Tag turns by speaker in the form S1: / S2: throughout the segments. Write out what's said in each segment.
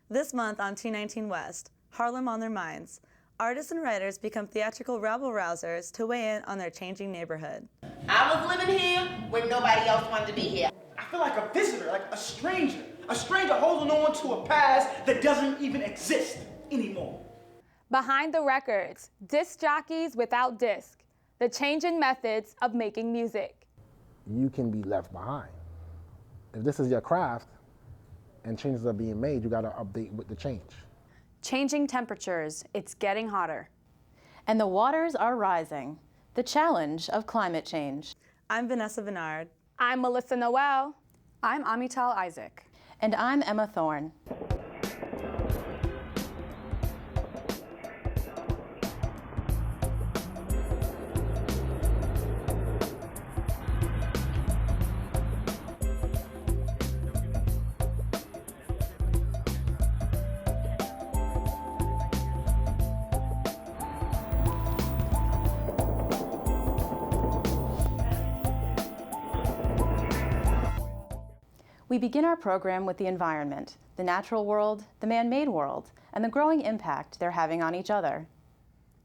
S1: This month on 219 West, Harlem on Their Minds, artists and writers become theatrical rabble-rousers to weigh in on their changing neighborhood.
S2: I was living here when nobody else wanted to be here.
S3: I feel like a visitor, like a stranger. A stranger holding on to a past that doesn't even exist anymore.
S4: Behind the records, disc jockeys without disc, the changing methods of making music.
S5: You can be left behind. If this is your craft and changes are being made, you gotta update with the change.
S6: Changing temperatures, it's getting hotter.
S7: And the waters are rising, the challenge of climate change.
S1: I'm Vanessa Bernard.
S4: I'm Melissa Noel.
S6: I'm Amital Isaac.
S7: And I'm Emma Thorne. We begin our program with the environment, the natural world, the man-made world, and the growing impact they're having on each other.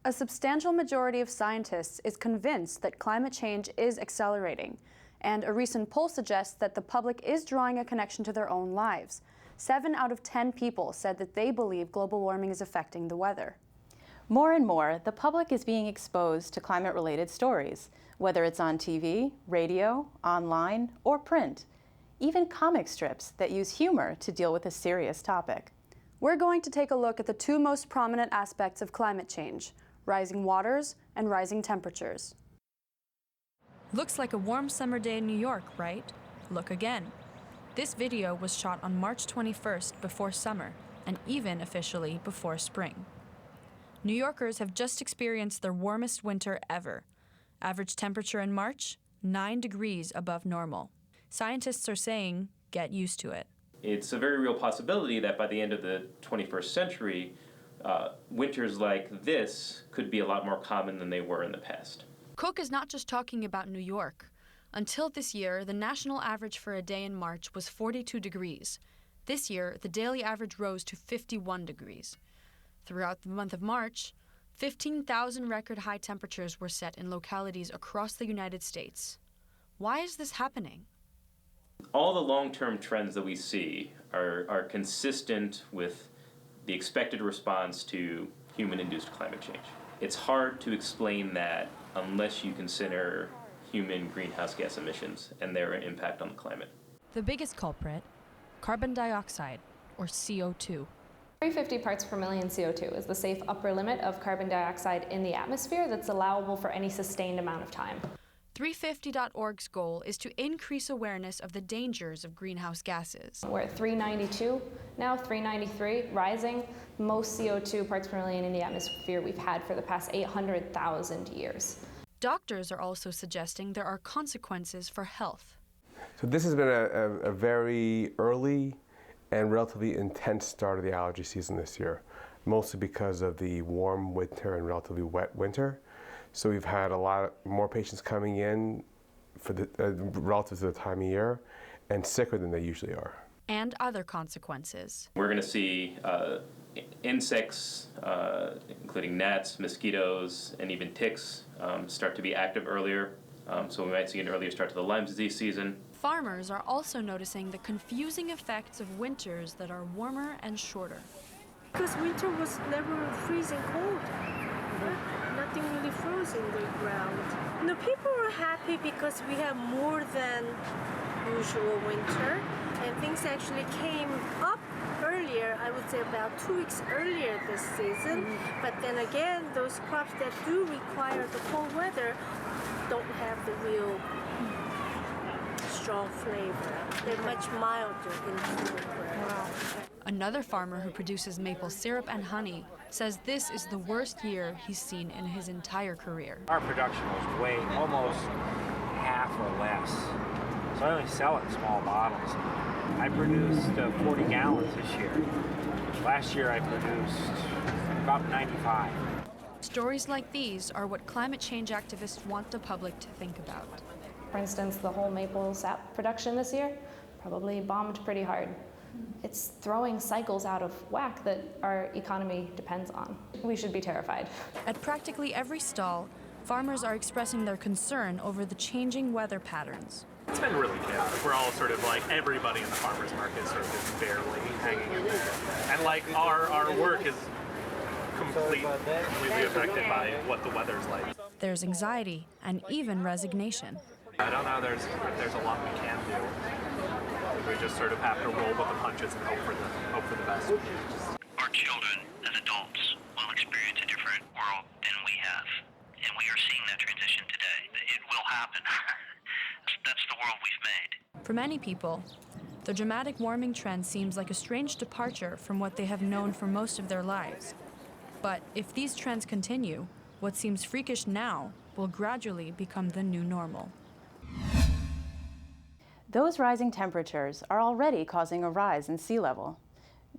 S6: A substantial majority of scientists is convinced that climate change is accelerating, and a recent poll suggests that the public is drawing a connection to their own lives. 7 out of 10 people said that they believe global warming is affecting the weather.
S7: More and more, the public is being exposed to climate-related stories, whether it's on TV, radio, online, or print. Even comic strips that use humor to deal with a serious topic.
S6: We're going to take a look at the 2 most prominent aspects of climate change, rising waters and rising temperatures.
S8: Looks like a warm summer day in New York, right? Look again. This video was shot on March 21st before summer, and even officially before spring. New Yorkers have just experienced their warmest winter ever. Average temperature in March, 9 degrees above normal. Scientists are saying, get used to it.
S9: It's a very real possibility that by the end of the 21st century, winters like this could be a lot more common than they were in the past.
S8: Cook is not just talking about New York. Until this year, the national average for a day in March was 42 degrees. This year, the daily average rose to 51 degrees. Throughout the month of March, 15,000 record high temperatures were set in localities across the United States. Why is this happening?
S9: All the long-term trends that we see are consistent with the expected response to human-induced climate change. It's hard to explain that unless you consider human greenhouse gas emissions and their impact on the climate.
S8: The biggest culprit, carbon dioxide, or CO2.
S10: 350 parts per million CO2 is the safe upper limit of carbon dioxide in the atmosphere that's allowable for any sustained amount of time.
S8: 350.org's goal is to increase awareness of the dangers of greenhouse gases.
S10: We're at 392 now, 393, rising, most CO2 parts per million in the atmosphere we've had for the past 800,000 years.
S8: Doctors are also suggesting there are consequences for health.
S11: So this has been a very early and relatively intense start of the allergy season this year, mostly because of the warm winter and relatively wet winter. So we've had a lot more patients coming in for the relative to the time of year and sicker than they usually are.
S8: And other consequences.
S9: We're going to see insects, including gnats, mosquitoes, and even ticks, start to be active earlier. So we might see an earlier start to the Lyme disease season.
S8: Farmers are also noticing the confusing effects of winters that are warmer and shorter.
S12: Because winter was never freezing cold. Nothing really froze in the ground. No, people were happy because we have more than usual winter, and things actually came up earlier, I would say about 2 weeks earlier this season. But then again, those crops that do require the cold weather don't have the real strong flavor. They're much milder in flavor.
S8: Another farmer who produces maple syrup and honey says this is the worst year he's seen in his entire career.
S13: Our production was way, almost half or less. So I only sell it in small bottles. I produced 40 gallons this year. Last year I produced about 95.
S8: Stories like these are what climate change activists want the public to think about.
S10: For instance, the whole maple sap production this year probably bombed pretty hard. It's throwing cycles out of whack that our economy depends on. We should be terrified.
S8: At practically every stall, farmers are expressing their concern over the changing weather patterns.
S14: It's been really chaotic. We're all sort of like, everybody in the farmer's market sort of is barely hanging in there. And like our work is completely affected by what the weather's like.
S8: There's anxiety and even resignation.
S14: I don't know if there's a lot we can do. We just sort of have to roll with the punches and hope for the best.
S15: Our children, as adults, will experience a different world than we have. And we are seeing that transition today. It will happen. That's the world we've made.
S8: For many people, the dramatic warming trend seems like a strange departure from what they have known for most of their lives. But if these trends continue, what seems freakish now will gradually become the new normal.
S7: Those rising temperatures are already causing a rise in sea level.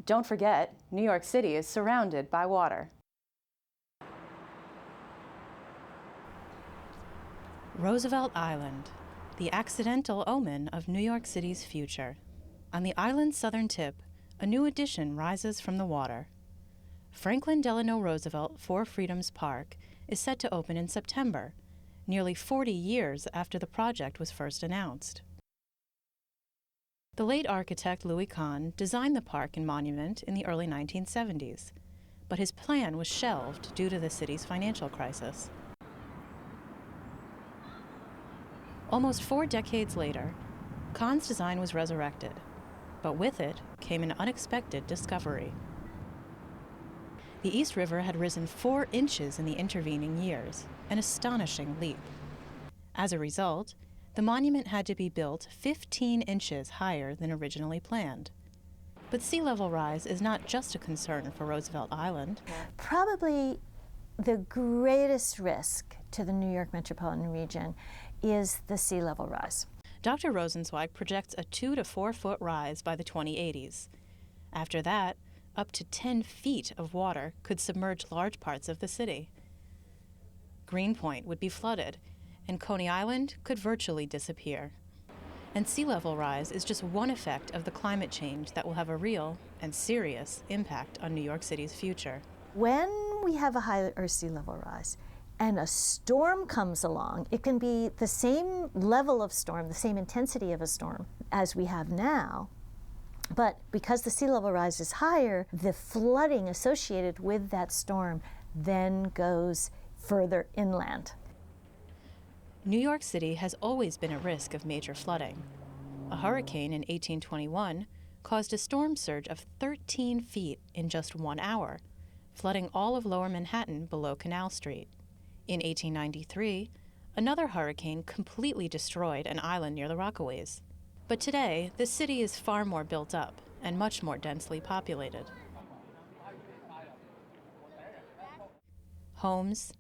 S7: Don't forget, New York City is surrounded by water. Roosevelt Island, the accidental omen of New York City's future. On the island's southern tip, a new addition rises from the water. Franklin Delano Roosevelt Four Freedoms Park is set to open in September, nearly 40 years after the project was first announced. The late architect Louis Kahn designed the park and monument in the early 1970s, but his plan was shelved due to the city's financial crisis. Almost 4 decades later, Kahn's design was resurrected, but with it came an unexpected discovery. The East River had risen 4 inches in the intervening years, an astonishing leap. As a result, the monument had to be built 15 inches higher than originally planned. But sea level rise is not just a concern for Roosevelt Island.
S16: Probably the greatest risk to the New York metropolitan region is the sea level rise.
S7: Dr. Rosenzweig projects a 2 to 4 foot rise by the 2080s. After that, up to 10 feet of water could submerge large parts of the city. Greenpoint would be flooded, and Coney Island could virtually disappear. And sea level rise is just one effect of the climate change that will have a real and serious impact on New York City's future.
S16: When we have a higher sea level rise and a storm comes along, it can be the same level of storm, the same intensity of a storm as we have now, but because the sea level rise is higher, the flooding associated with that storm then goes further inland.
S7: New York City has always been at risk of major flooding. A hurricane in 1821 caused a storm surge of 13 feet in just 1 hour, flooding all of Lower Manhattan below Canal Street. In 1893, another hurricane completely destroyed an island near the Rockaways. But today, the city is far more built up and much more densely populated. Homes,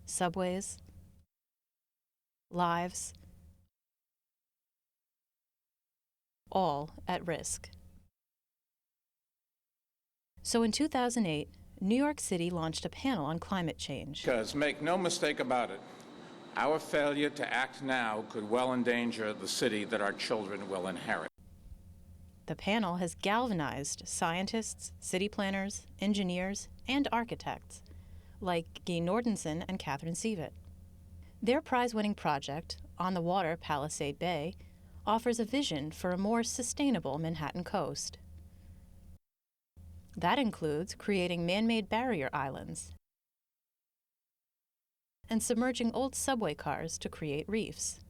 S7: subways, lives, all at risk. So in 2008, New York City launched a panel on climate change.
S17: Because make no mistake about it, our failure to act now could well endanger the city that our children will inherit.
S7: The panel has galvanized scientists, city planners, engineers, and architects, like Guy Nordenson and Catherine Sievett. Their prize-winning project, On the Water Palisade Bay, offers a vision for a more sustainable Manhattan coast. That includes creating man-made barrier islands and submerging old subway cars to create reefs.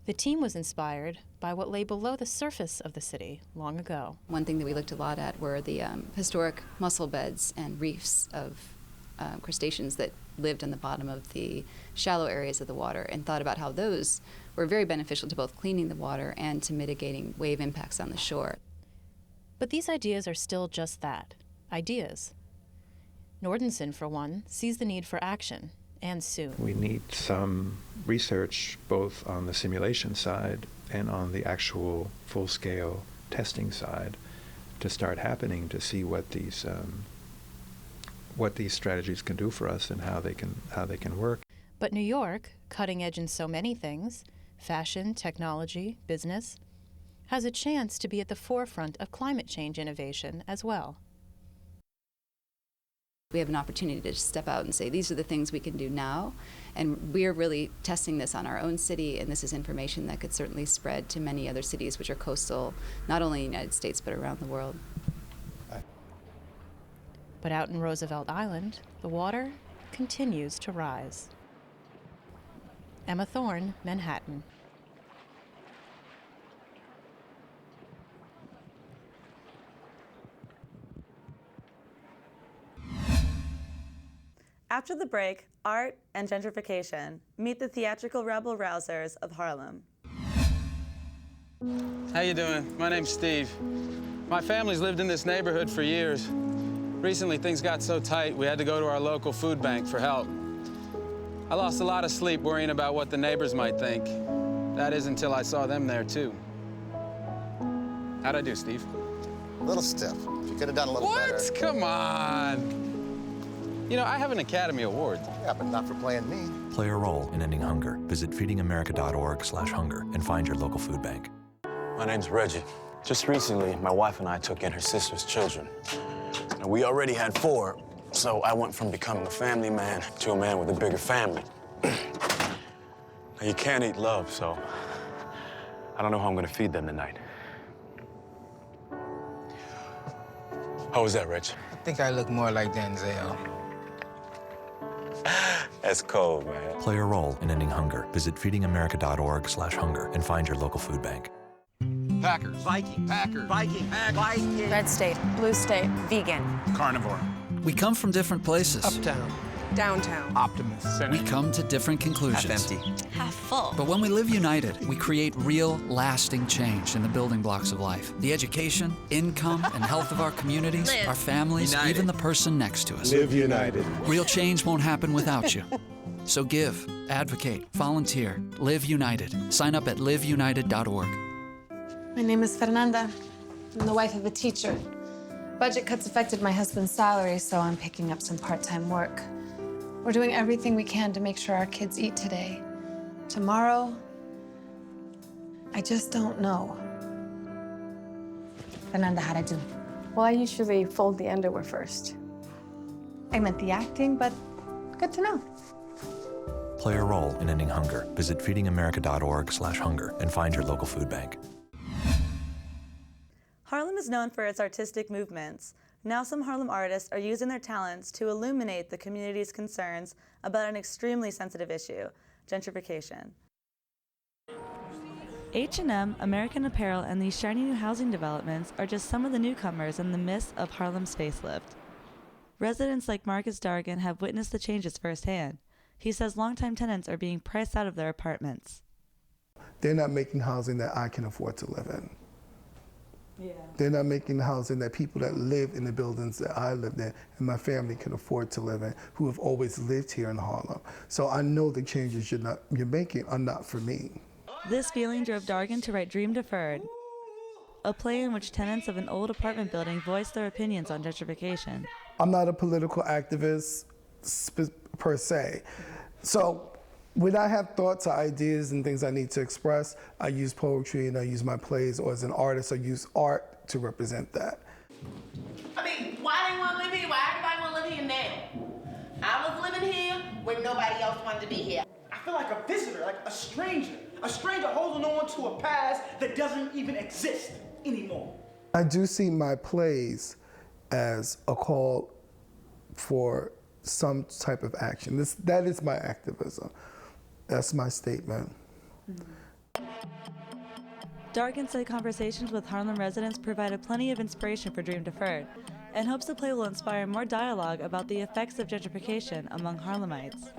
S7: The team was inspired by what lay below the surface of the city long ago.
S18: One thing that we looked a lot at were the historic mussel beds and reefs of crustaceans that lived on the bottom of the shallow areas of the water, and thought about how those were very beneficial to both cleaning the water and to mitigating wave impacts on the shore.
S7: But these ideas are still just that, ideas. Nordenson, for one, sees the need for action, and soon.
S19: We need some research both on the simulation side and on the actual full-scale testing side to start happening, to see what these strategies can do for us and how they can work.
S7: But New York, cutting edge in so many things, fashion, technology, business, has a chance to be at the forefront of climate change innovation as well.
S18: We have an opportunity to step out and say, these are the things we can do now, and we're really testing this on our own city, and this is information that could certainly spread to many other cities which are coastal, not only in the United States, but around the world.
S7: But out in Roosevelt Island, the water continues to rise. Emma Thorne, Manhattan.
S1: After the break, art and gentrification. Meet the theatrical rebel rousers of Harlem.
S20: How you doing? My name's Steve. My family's lived in this neighborhood for years. Recently, things got so tight, we had to go to our local food bank for help. I lost a lot of sleep worrying about what the neighbors might think. That is until I saw them there, too. How'd I do, Steve?
S21: A little stiff. You could have done a little better.
S20: What? Come on. You know, I have an Academy Award.
S21: Yeah, but not for playing me.
S22: Play a role in ending hunger. Visit feedingamerica.org/hunger and find your local food bank.
S23: My name's Reggie. Just recently, my wife and I took in her sister's children. And we already had 4, so I went from becoming a family man to a man with a bigger family. Now, you can't eat love, so I don't know how I'm gonna feed them tonight. How was that, Rich?
S24: I think I look more like Denzel.
S23: That's cold, man.
S22: Play a role in ending hunger. Visit feedingamerica.org/hunger and find your local food bank.
S20: Packers.
S25: Viking.
S20: Packers.
S25: Viking.
S20: Viking.
S25: Red state. Blue state. Vegan.
S20: Carnivore.
S25: We come from different places.
S24: Uptown.
S25: Downtown.
S24: Optimist.
S25: We come to different conclusions.
S24: Half empty.
S25: Half full. But when we live united, we create real, lasting change in the building blocks of life. The education, income, and health of our communities,
S24: Live
S25: our families,
S24: united.
S25: even the person next to us.
S23: Live united.
S25: Real change won't happen without you. So give, advocate, volunteer, live united. Sign up at liveunited.org.
S26: My name is Fernanda. I'm the wife of a teacher. Budget cuts affected my husband's salary, so I'm picking up some part-time work. We're doing everything we can to make sure our kids eat today. Tomorrow, I just don't know. Fernanda, how'd I do? Well, I usually fold the underwear first. I meant the acting, but good to know.
S22: Play a role in ending hunger. Visit feedingamerica.org/hunger and find your local food bank.
S1: Harlem is known for its artistic movements. Now some Harlem artists are using their talents to illuminate the community's concerns about an extremely sensitive issue, gentrification. H&M, American Apparel, and these shiny new housing developments are just some of the newcomers in the midst of Harlem's facelift. Residents like Marcus Dargan have witnessed the changes firsthand. He says longtime tenants are being priced out of their apartments.
S27: They're not making housing that I can afford to live in.
S1: Yeah.
S27: They're not making housing that people that live in the buildings that I lived in and my family can afford to live in, who have always lived here in Harlem. So I know the changes you're making are not for me.
S1: This feeling drove Dargan to write Dream Deferred, a play in which tenants of an old apartment building voiced their opinions on gentrification.
S27: I'm not a political activist per se. So when I have thoughts or ideas and things I need to express, I use poetry and I use my plays, or as an artist, I use art to represent that.
S2: I mean, why they want to live here? Why everybody want to live here now? I was living here when nobody else wanted to be here.
S3: I feel like a visitor, like a stranger holding on to a past that doesn't even exist anymore.
S27: I do see my plays as a call for some type of action. That is my activism. That's my statement.
S1: Dargan said conversations with Harlem residents provided plenty of inspiration for Dream Deferred, and hopes the play will inspire more dialogue about the effects of gentrification among Harlemites.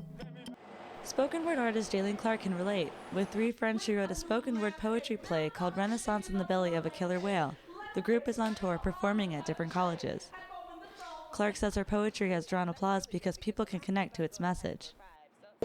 S1: Spoken word artist Jaylene Clark can relate. With 3 friends, she wrote a spoken word poetry play called Renaissance in the Belly of a Killer Whale. The group is on tour performing at different colleges. Clark says her poetry has drawn applause because people can connect to its message.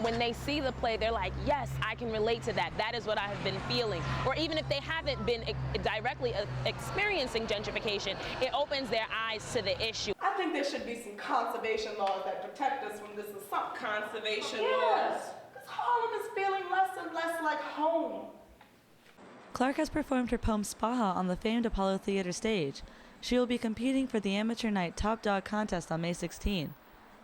S28: When they see the play, they're like, yes, I can relate to that. That is what I have been feeling. Or even if they haven't been directly experiencing gentrification, it opens their eyes to the issue.
S29: I think there should be some conservation laws that protect us from this assault.
S28: Conservation
S29: laws? Because Harlem is feeling less and less like home.
S1: Clark has performed her poem Spaha on the famed Apollo Theater stage. She will be competing for the Amateur Night Top Dog contest on May 16.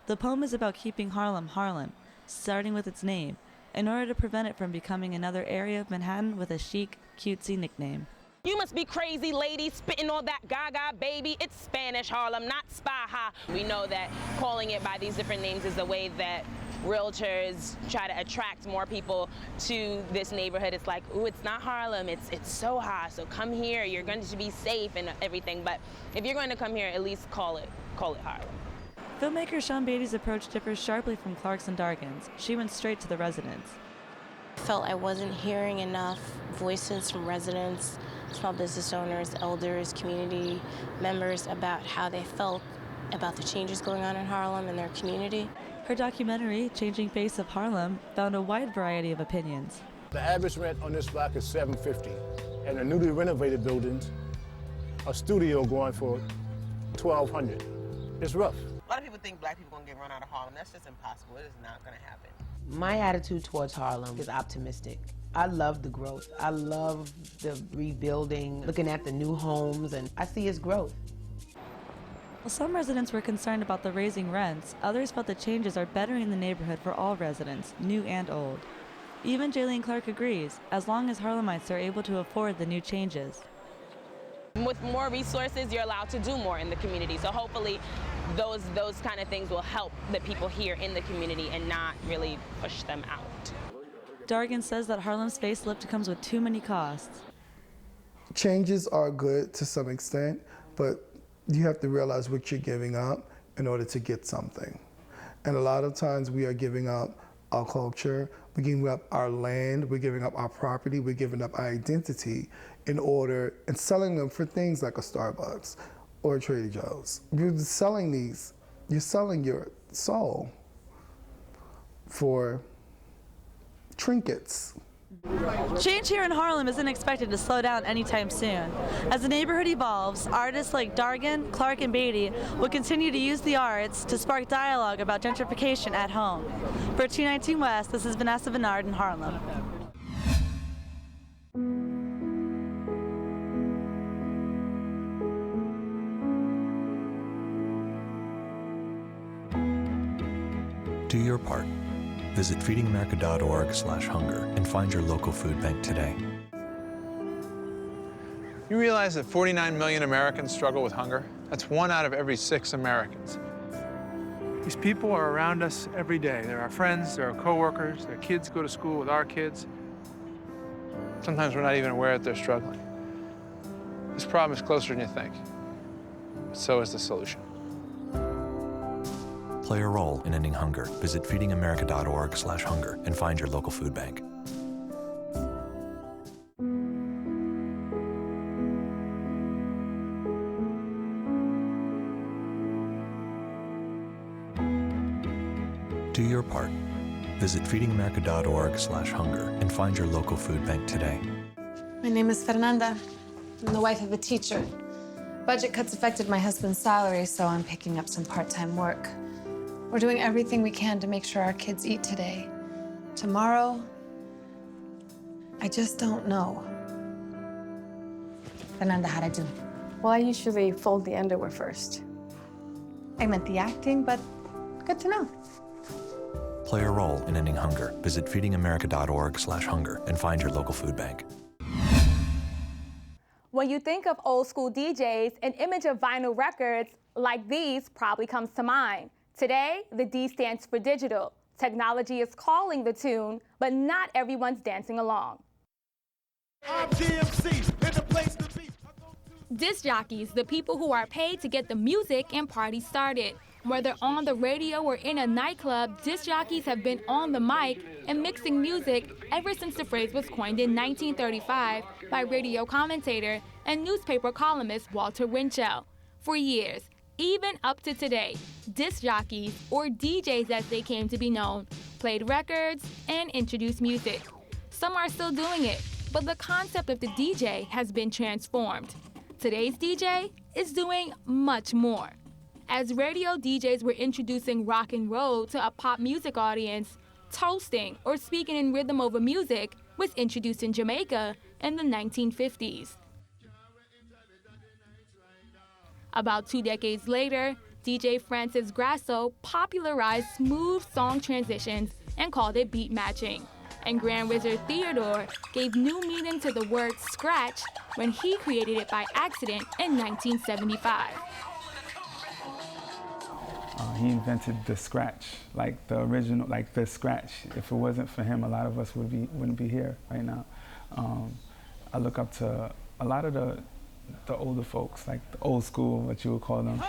S1: The poem is about keeping Harlem, Harlem, starting with its name, in order to prevent it from becoming another area of Manhattan with a chic, cutesy nickname.
S28: You must be crazy, lady, spitting all that gaga, baby. It's Spanish Harlem, not Spaha. We know that calling it by these different names is a way that realtors try to attract more people to this neighborhood. It's like, ooh, it's not Harlem, it's Soha, so come here, you're going to be safe and everything. But if you're going to come here, at least call it Harlem.
S1: Filmmaker Sean Beatty's approach differs sharply from Clark's and Dargan's. She went straight to the residents.
S4: I felt I wasn't hearing enough voices from residents, small business owners, elders, community members about how they felt about the changes going on in Harlem and their community.
S1: Her documentary, Changing Face of Harlem, found a wide variety of opinions.
S5: The average rent on this block is $750, and the newly renovated buildings, a studio going for $1,200. It's rough.
S2: A lot of people think black people are going to get run out of Harlem. That's just impossible. It is not going to happen.
S6: My attitude towards Harlem is optimistic. I love the growth. I love the rebuilding, looking at the new homes, and I see its growth.
S1: While some residents were concerned about the raising rents, others felt the changes are bettering the neighborhood for all residents, new and old. Even Jaylene Clark agrees, as long as Harlemites are able to afford the new changes.
S28: With more resources, you're allowed to do more in the community. So hopefully those kind of things will help the people here in the community and not really push them out.
S1: Dargan says that Harlem's facelift comes with too many costs.
S27: Changes are good to some extent, but you have to realize what you're giving up in order to get something. And a lot of times we are giving up our culture, we're giving up our land, we're giving up our property, we're giving up our identity in order, and selling them for things like a Starbucks or a Trader Joe's. You're selling these, you're selling your soul for trinkets.
S1: Change here in Harlem isn't expected to slow down anytime soon. As the neighborhood evolves, artists like Dargan, Clark, and Beatty will continue to use the arts to spark dialogue about gentrification at home. For 219 West, this is Vanessa Bernard in Harlem.
S22: Do your part. Visit feedingamerica.org/hunger and find your local food bank today.
S20: You realize that 49 million Americans struggle with hunger? That's 1 out of every 6 Americans. These people are around us every day. They're our friends, they're our coworkers, their kids go to school with our kids. Sometimes we're not even aware that they're struggling. This problem is closer than you think. So is the solution.
S22: Play a role in ending hunger. Visit feedingamerica.org/hunger and find your local food bank. Do your part. Visit feedingamerica.org/hunger and find your local food bank today.
S26: My name is Fernanda. I'm the wife of a teacher. Budget cuts affected my husband's salary, so I'm picking up some part-time work. We're doing everything we can to make sure our kids eat today. Tomorrow, I just don't know. Fernanda, how'd I do?
S9: Well, I usually fold the underwear first.
S26: I meant the acting, but good to know.
S22: Play a role in ending hunger. Visit feedingamerica.org/hunger and find your local food bank.
S10: When you think of old school DJs, an image of vinyl records like these probably comes to mind. Today, the D stands for digital. Technology is calling the tune, but not everyone's dancing along. Disc jockeys, the people who are paid to get the music and party started. Whether on the radio or in a nightclub, disc jockeys have been on the mic and mixing music ever since the phrase was coined in 1935 by radio commentator and newspaper columnist Walter Winchell. For years, even up to today, disc jockeys, or DJs as they came to be known, played records and introduced music. Some are still doing it, but the concept of the DJ has been transformed. Today's DJ is doing much more. As radio DJs were introducing rock and roll to a pop music audience, toasting or speaking in rhythm over music was introduced in Jamaica in the 1950s. About 2 decades later, DJ Francis Grasso popularized smooth song transitions and called it beat matching. And Grand Wizard Theodore gave new meaning to the word scratch when he created it by accident in 1975.
S8: He invented the scratch, like the original, like the scratch. If it wasn't for him, a lot of us wouldn't be here right now. I look up to a lot of the older folks, like the old school, what you would call them.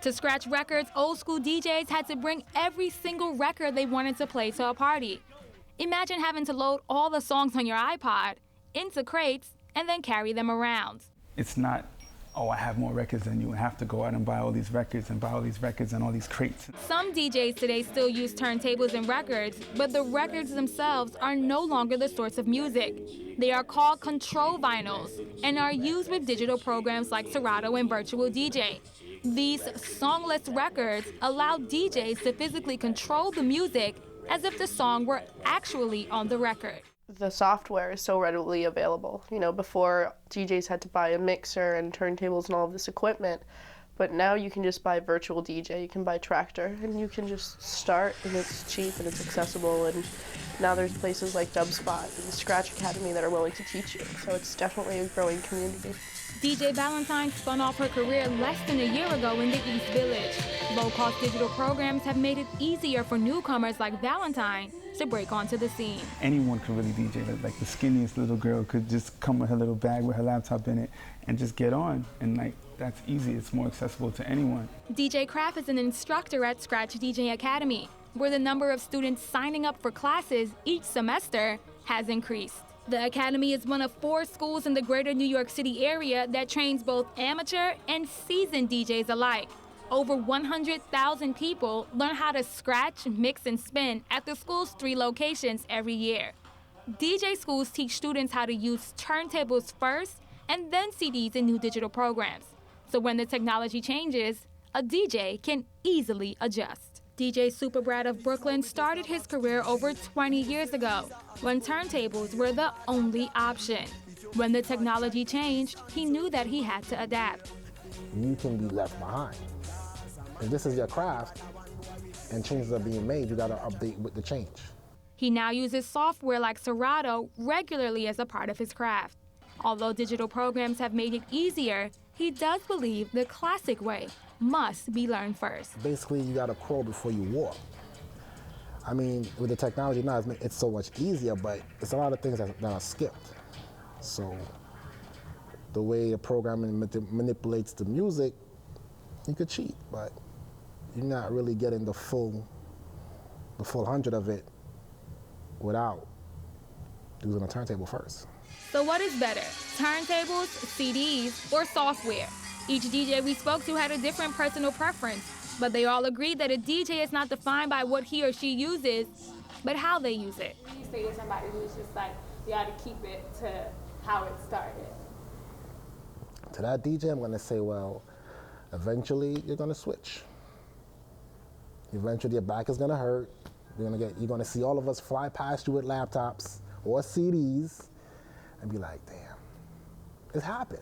S10: To scratch records, old school DJs had to bring every single record they wanted to play to a party. Imagine having to load all the songs on your iPod into crates and then carry them around.
S8: It's not, oh, I have more records than you, and have to go out and buy all these records and buy all these records and all these crates.
S10: Some DJs today still use turntables and records, but the records themselves are no longer the source of music. They are called control vinyls and are used with digital programs like Serato and Virtual DJ. These songless records allow DJs to physically control the music as if the song were actually on the record.
S11: The software is so readily available. You know, before DJs had to buy a mixer and turntables and all of this equipment, but now you can just buy Virtual DJ, you can buy Tractor, and you can just start, and it's cheap and it's accessible, and now there's places like Dubspot and the Scratch Academy that are willing to teach you, so it's definitely a growing community.
S10: DJ Valentine spun off her career less than a year ago in the East Village. Low-cost digital programs have made it easier for newcomers like Valentine to break onto the scene.
S8: Anyone could really DJ. Like the skinniest little girl could just come with her little bag with her laptop in it and just get on. And like, that's easy. It's more accessible to anyone.
S10: DJ Kraft is an instructor at Scratch DJ Academy, where the number of students signing up for classes each semester has increased. The Academy is one of 4 schools in the greater New York City area that trains both amateur and seasoned DJs alike. Over 100,000 people learn how to scratch, mix, and spin at the school's 3 locations every year. DJ schools teach students how to use turntables first and then CDs and new digital programs. So when the technology changes, a DJ can easily adjust. DJ Superbrad of Brooklyn started his career over 20 years ago, when turntables were the only option. When the technology changed, he knew that he had to adapt.
S12: You can be left behind. If this is your craft and changes are being made, you gotta update with the change.
S10: He now uses software like Serato regularly as a part of his craft. Although digital programs have made it easier, he does believe the classic way must be learned first.
S12: Basically, you gotta crawl before you walk. I mean, with the technology now, it's so much easier, but it's a lot of things that are skipped. So the way the programming manipulates the music, you could cheat, but you're not really getting the full 100 of it without using a turntable first.
S10: So what is better, turntables, CDs, or software? Each DJ we spoke to had a different personal preference, but they all agreed that a DJ is not defined by what he or she uses, but how they use it.
S29: You say to somebody who's just like, you gotta keep it to how it started.
S12: To that DJ, I'm gonna say, well, eventually you're gonna switch. Eventually your back is gonna hurt. You're gonna see all of us fly past you with laptops or CDs and be like, damn, it happened.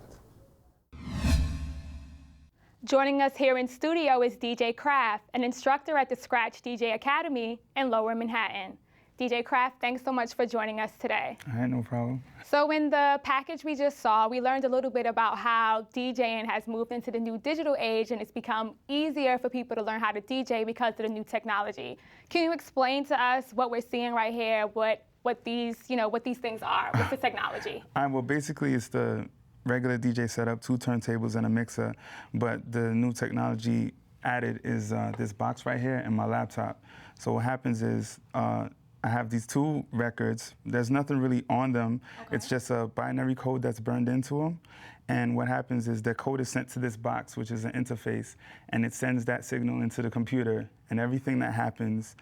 S10: Joining us here in studio is DJ Kraft, an instructor at the Scratch DJ Academy in Lower Manhattan. DJ Kraft, thanks so much for joining us today.
S8: All right, no problem.
S10: So in the package we just saw, we learned a little bit about how DJing has moved into the new digital age and it's become easier for people to learn how to DJ because of the new technology. Can you explain to us what we're seeing right here, what these things are? What's the technology?
S8: Well, basically it's the regular DJ setup, 2 turntables and a mixer, but the new technology added is this box right here and my laptop. So what happens is I have these 2 records. There's nothing really on them. Okay. It's just a binary code that's burned into them. And what happens is the code is sent to this box, which is an interface, and it sends that signal into the computer. And everything that happens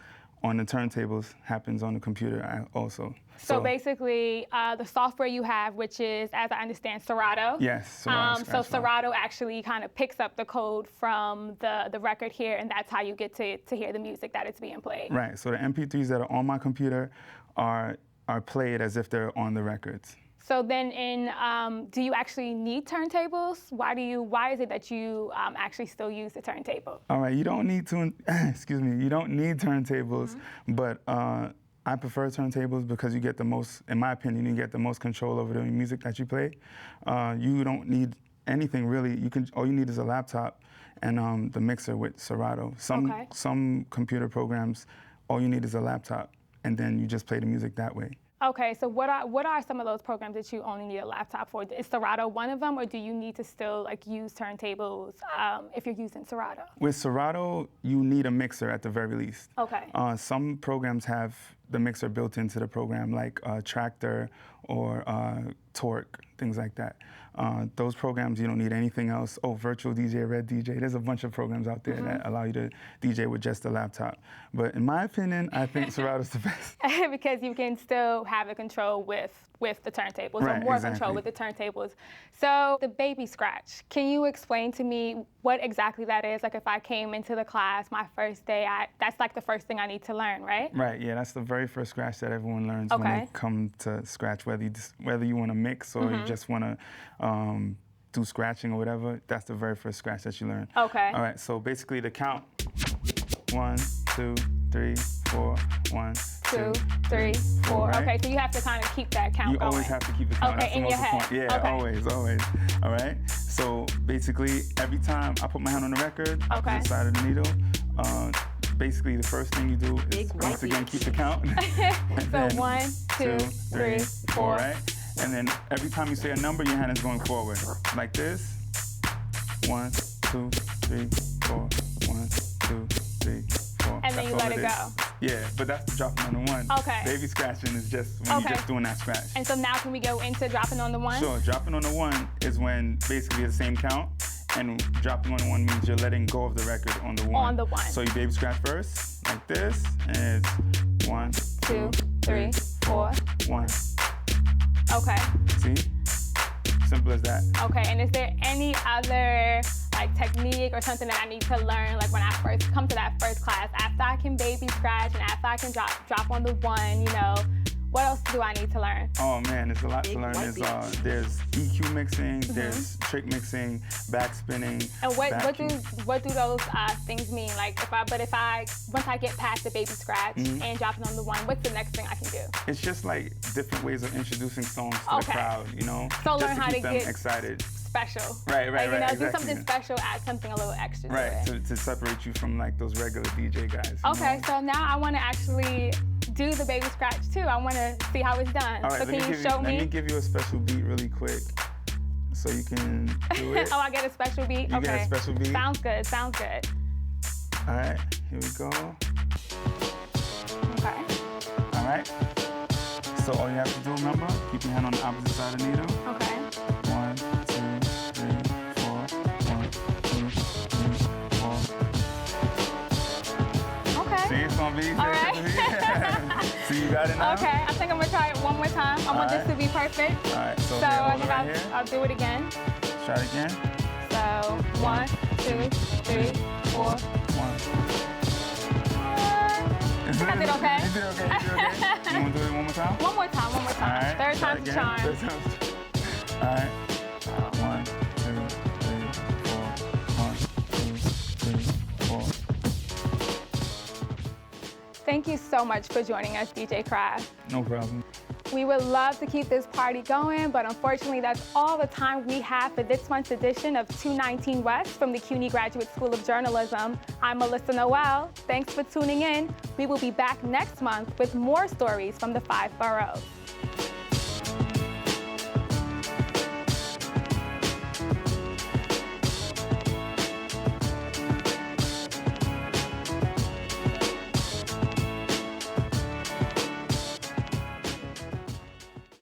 S8: on the turntables happens on the computer also.
S10: So basically, the software you have, which is, as I understand, Serato.
S8: Yes, Serato.
S10: So Serato actually kind of picks up the code from the record here, and that's how you get to hear the music that is being played.
S8: Right. So the MP3s that are on my computer are played as if they're on the records.
S10: So then, do you actually need turntables? Why is it that you actually still use the turntable?
S8: All right, you don't need to. Excuse me. You don't need turntables, but I prefer turntables because you get the most, in my opinion, you get the most control over the music that you play. You don't need anything really. All you need is a laptop and the mixer with Serato. Some computer programs, all you need is a laptop, and then you just play the music that way.
S10: Okay, so what are some of those programs that you only need a laptop for? Is Serato one of them, or do you need to still use turntables if you're using Serato?
S8: With Serato, you need a mixer at the very least.
S10: Okay.
S8: Some programs have the mixer built into the program, like Tractor or Torque, things like that. Those programs, you don't need anything else. Oh, Virtual DJ, Red DJ. There's a bunch of programs out there that allow you to DJ with just a laptop. But in my opinion, I think Serato's the best.
S10: Because you can still have the control with the turntables,
S8: right,
S10: or more
S8: exactly.
S10: control with the turntables. So the baby scratch, can you explain to me what exactly that is? Like if I came into the class my first day, that's like the first thing I need to learn, right?
S8: Right, yeah, that's the very first scratch that everyone learns when they come to scratch, whether you want to mix or you just want to do scratching or whatever. That's the very first scratch that you learn.
S10: Okay.
S8: All right, so basically the count, 1, 2, 3, 4, 1, 2, 3, 4. Right?
S10: Okay, so you have to kind of keep that count going.
S8: You always have to keep the count.
S10: Okay,
S8: that's
S10: in
S8: the
S10: your
S8: most
S10: head.
S8: important. Yeah,
S10: okay.
S8: always. All right. So basically, every time I put my hand on the record, the side of the needle, basically the first thing you do is once again keep the count.
S10: So 1, 2, 3, 4.
S8: Right? And then every time you say a number, your hand is going forward. Like this. 1, 2, 3, 4. 1, 2, 3, 4.
S10: And then you let it go.
S8: Yeah, but that's dropping on the 1.
S10: Okay.
S8: Baby scratching is just when you're just doing that scratch.
S10: And so now can we go into dropping on the 1?
S8: Sure, dropping on the 1 is when basically the same count, and dropping on the 1 means you're letting go of the record on the 1.
S10: On the 1.
S8: So you baby scratch first, like this, and it's 1,
S10: 2, 3, 4.
S8: 1.
S10: Okay.
S8: See? Simple as that.
S10: Okay, and is there any other technique or something that I need to learn, like when I first come to that first class, after I can baby scratch and after I can drop on the 1, what else do I need to learn?
S8: Oh man, there's a lot to learn. There's EQ mixing, there's trick mixing, backspinning.
S10: And what do those things mean? Like once I get past the baby scratch and dropping on the 1, what's the next thing I can do?
S8: It's just like different ways of introducing songs to the crowd,
S10: So
S8: just
S10: learn how to
S8: keep them
S10: get
S8: excited.
S10: Special.
S8: Right,
S10: Do something special, add something a little extra to it.
S8: To separate you from those regular DJ guys.
S10: Okay, so now I want to actually do the baby scratch too. I want to see how it's done.
S8: All right,
S10: so can you show me?
S8: Let me give you a special beat really quick so you can do it.
S10: Oh, I get a special beat?
S8: You get a special beat?
S10: Sounds good, sounds good.
S8: All right, here we go.
S10: Okay.
S8: All right. So all you have to do, remember, keep your hand on the opposite side of the needle.
S10: Okay.
S8: 1, 2, 3, 4. 1, 2, 3, 4.
S10: Okay.
S8: See, it's gonna be.
S10: All right.
S8: So you got it now?
S10: Okay, I think I'm gonna try it one more time. I want this to be perfect.
S8: All right, so
S10: I think I'll do it again.
S8: Try it again.
S10: So 1, 2, 3, 4.
S8: 1.
S10: I think I did okay.
S8: You did okay. You want to do it one more time?
S10: One more time.
S8: All right.
S10: Third time's the charm.
S8: All right. 1, 2, 3, 4. 1, 2, 3, 4.
S10: Thank you so much for joining us, DJ Craft.
S8: No problem.
S10: We would love to keep this party going, but unfortunately that's all the time we have for this month's edition of 219 West from the CUNY Graduate School of Journalism. I'm Melissa Noel. Thanks for tuning in. We will be back next month with more stories from the 5 boroughs.